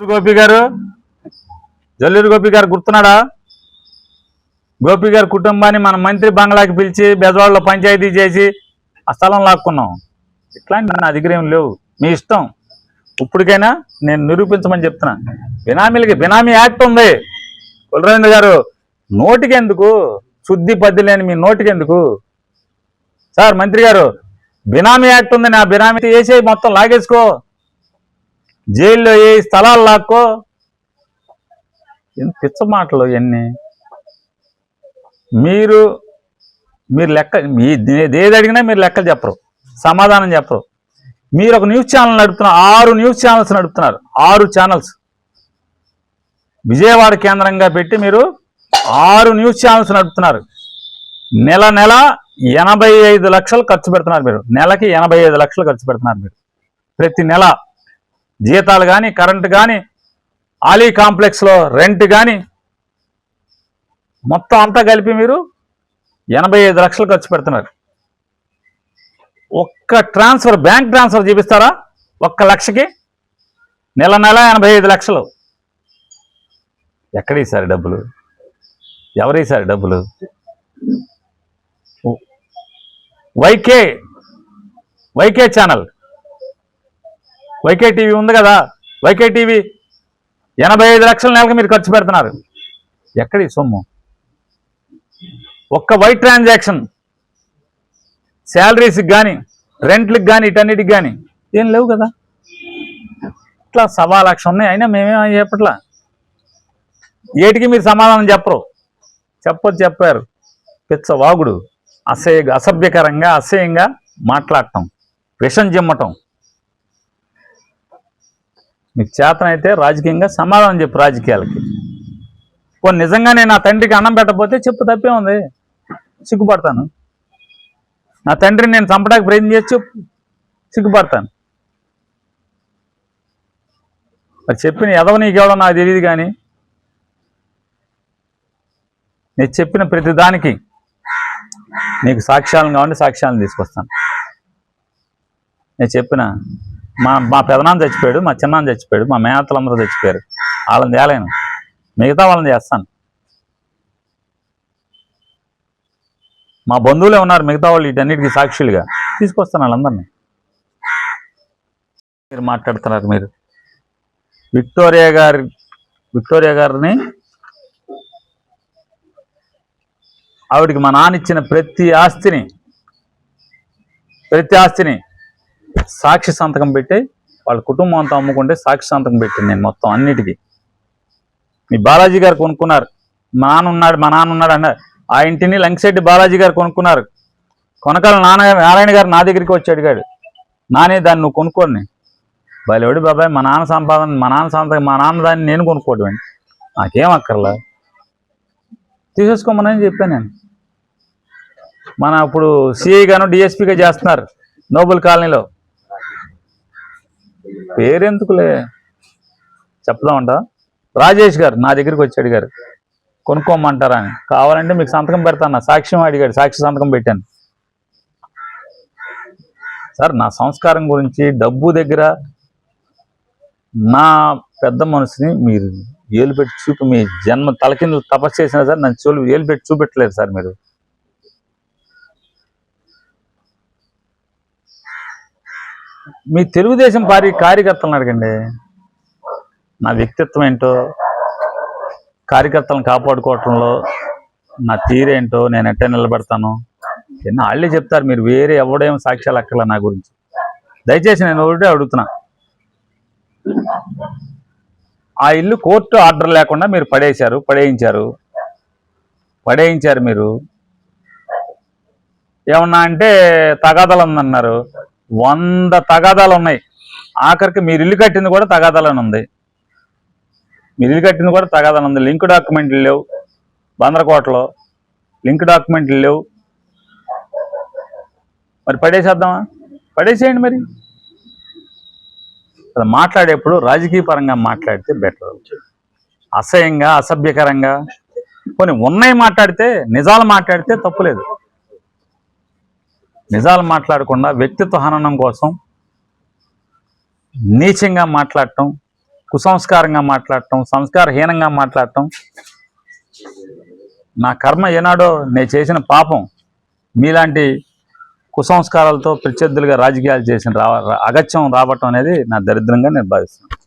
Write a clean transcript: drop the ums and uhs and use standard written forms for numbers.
గోపి గారు జల్లూరు గోపి గారు గుర్తున్నాడా? గోపి గారి కుటుంబాన్ని మన మంత్రి బంగ్లాకి పిలిచి బెజవాడలో పంచాయతీ చేసి ఆ స్థలం లాక్కున్నాం. ఇట్లాంటి నా దగ్గర ఏం లేవు, మీ ఇష్టం. ఇప్పటికైనా నేను నిరూపించమని చెప్తున్నా. బినామీ యాక్ట్ ఉంది. కులరవీంద్ర గారు నోటికి ఎందుకు శుద్ధి పద్ధి లేని మీ నోటికి ఎందుకు? సార్ మంత్రి గారు, బినామీ యాక్ట్ ఉంది, నా బినామీ వేసే మొత్తం లాగేసుకో, జైల్లో ఏ స్థలాలు లాక్కో. పిచ్చ మాటలు ఇవన్నీ. మీరు లెక్క ఏది అడిగినా మీరు లెక్కలు చెప్పరు, సమాధానం చెప్పరు. మీరు ఒక న్యూస్ ఛానల్ నడుపుతున్నారు, 6 న్యూస్ ఛానల్స్ నడుపుతున్నారు. 6 ఛానల్స్ విజయవాడ కేంద్రంగా పెట్టి మీరు 6 న్యూస్ ఛానల్స్ నడుపుతున్నారు. నెల 85 లక్షలు ఖర్చు పెడుతున్నారు మీరు. నెలకి 85 లక్షలు ఖర్చు పెడుతున్నారు మీరు. ప్రతి నెల జీతాలు కానీ, కరెంటు కానీ, ఆలీ కాంప్లెక్స్లో రెంట్ కానీ మొత్తం అంతా కలిపి మీరు 85 లక్షలు ఖర్చు పెడుతున్నారు. ఒక్క ట్రాన్స్ఫర్, బ్యాంక్ ట్రాన్స్ఫర్ చూపిస్తారా? 1 లక్షకి నెల 85 లక్షలు. ఎక్కడేసారు డబ్బులు? ఎవరేసారు డబ్బులు? వైకే ఛానల్, వైకే టీవీ ఉంది కదా, వైకే టీవీ 85 లక్షల నెలకు మీరు ఖర్చు పెడుతున్నారు. ఎక్కడి సొమ్ము? ఒక్క వైట్ ట్రాన్సాక్షన్, శాలరీస్కి కానీ, రెంట్లకు కానీ, ఇటన్నిటికి కానీ ఏం లేవు కదా. ఇట్లా 1.25 లక్షలు ఉన్నాయి. అయినా మేమేమో చెప్పట్లా. ఏటికి మీరు సమాధానం చెప్పరు. చెప్పారు. పిచ్చ వాగుడు, అసభ్యకరంగా, అసహ్యంగా మాట్లాడటం, విషం జిమ్మటం. మీకు చేతనైతే రాజకీయంగా సమాధానం చెప్పు. రాజకీయాలకి కొన్ని నిజంగానే నా తండ్రికి అన్నం పెట్టకపోతే చెప్పు, తప్పే ఉంది, సిగ్గుపడతాను. నా తండ్రిని నేను చంపడానికి ప్రయత్నం చేసి చెప్పు, సిగ్గుపడతాను. మరి చెప్పిన ఎదవ నీకెవడో నాకు తెలియదు, కానీ నేను చెప్పిన ప్రతిదానికి నీకు సాక్ష్యాలను కావాలంటే సాక్ష్యాలను తీసుకొస్తాను. నేను చెప్పిన మా పెదనాన్న చచ్చిపోయాడు, మా చిన్నాన్న చచ్చిపోయాడు, మా మేనత్తలందరూ చచ్చిపోయారు. వాళ్ళని తేలేను, మిగతా వాళ్ళని చేస్తాను. మా బంధువులే ఉన్నారు మిగతా వాళ్ళు, వీటన్నిటికీ సాక్షులుగా తీసుకొస్తాను వాళ్ళందరినీ. మీరు మాట్లాడుతున్నారు. మీరు విక్టోరియా గారిని, ఆవిడికి మా నాన్న ఇచ్చిన ప్రతి ఆస్తిని సాక్షి సంతకం పెట్టి, వాళ్ళ కుటుంబం అంతా అమ్ముకుంటే సాక్షి సంతకం పెట్టింది నేను మొత్తం అన్నిటికీ. మీ బాలాజీ గారు కొనుక్కున్నారు, మా నాన్న ఉన్నాడు అన్నారు. ఆ ఇంటిని లంకిశెట్టి బాలాజీ గారు కొనుక్కున్నారు. కొనకాల నారాయణ గారు నా దగ్గరికి వచ్చి అడిగాడు, నానే దాన్ని నువ్వు కొనుక్కోండి. బయలుడి బాబాయ్, మా నాన్న సంపాదన, మా నాన్న దాన్ని నేను కొనుక్కోవడం అండి, నాకేం అక్కర్లా, తీసేసుకోమని చెప్పాను నేను. మన ఇప్పుడు సిఐ గాను డిఎస్పీగా చేస్తున్నారు నోబుల్ కాలనీలో. పేరెందుకులే చెప్దామంట. రాజేష్ గారు నా దగ్గరికి వచ్చి అడిగారు, కొనుక్కోమంటారా అని. కావాలంటే మీకు సంతకం పెడతాను, సాక్ష్యం అడిగాడు, సాక్షి సంతకం పెట్టాను. సార్, నా సంస్కారం గురించి, డబ్బు దగ్గర నా పెద్ద మనసుని మీరు ఏలు పెట్టి మీ జన్మ తలకిందులు తపస్సు చేసినా సార్ నన్ను ఏలు పెట్టి చూపెట్టలేదు సార్. మీరు మీ తెలుగుదేశం కార్యకర్తలను అడగండి, నా వ్యక్తిత్వం ఏంటో, కార్యకర్తలను కాపాడుకోవటంలో నా తీరేంటో, నేను ఎట్ట నిలబెడతాను ఎన్నో వాళ్ళే చెప్తారు. మీరు వేరే ఎవడేమో సాక్ష్యాలు అక్కర్లా నా గురించి. దయచేసి నేను ఒకటే అడుగుతున్నా, ఆ ఇల్లు కోర్టు ఆర్డర్ లేకుండా మీరు పడేయించారు. మీరు ఏమన్నా అంటే తగాదాలు ఉందన్నారు. 100 తగాదాలు ఉన్నాయి. ఆఖరికి మీరు ఇల్లు కట్టింది కూడా తగాదాలని ఉంది. లింక్ డాక్యుమెంట్లు లేవు, బందరకోటలో లింక్ డాక్యుమెంట్లు లేవు. మరి పడేసేద్దామా? పడేసేయండి. మరి అది మాట్లాడేప్పుడు రాజకీయ పరంగా మాట్లాడితే బెటర్. అసహ్యంగా, అసభ్యకరంగా కొన్ని ఉన్నాయి మాట్లాడితే, నిజాలు మాట్లాడితే తప్పులేదు. నిజాలు మాట్లాడకుండా వ్యక్తిత్వ హననం కోసం నీచంగా మాట్లాడటం, కుసంస్కారంగా మాట్లాడటం, సంస్కారహీనంగా మాట్లాడటం నా కర్మ. ఏనాడో నేను చేసిన పాపం. మీలాంటి కుసంస్కారాలతో ప్రత్యర్థులుగా రాజకీయాలు చేసిన అగత్యం రావటం అనేది నా దరిద్రంగా నేను భావిస్తున్నాను.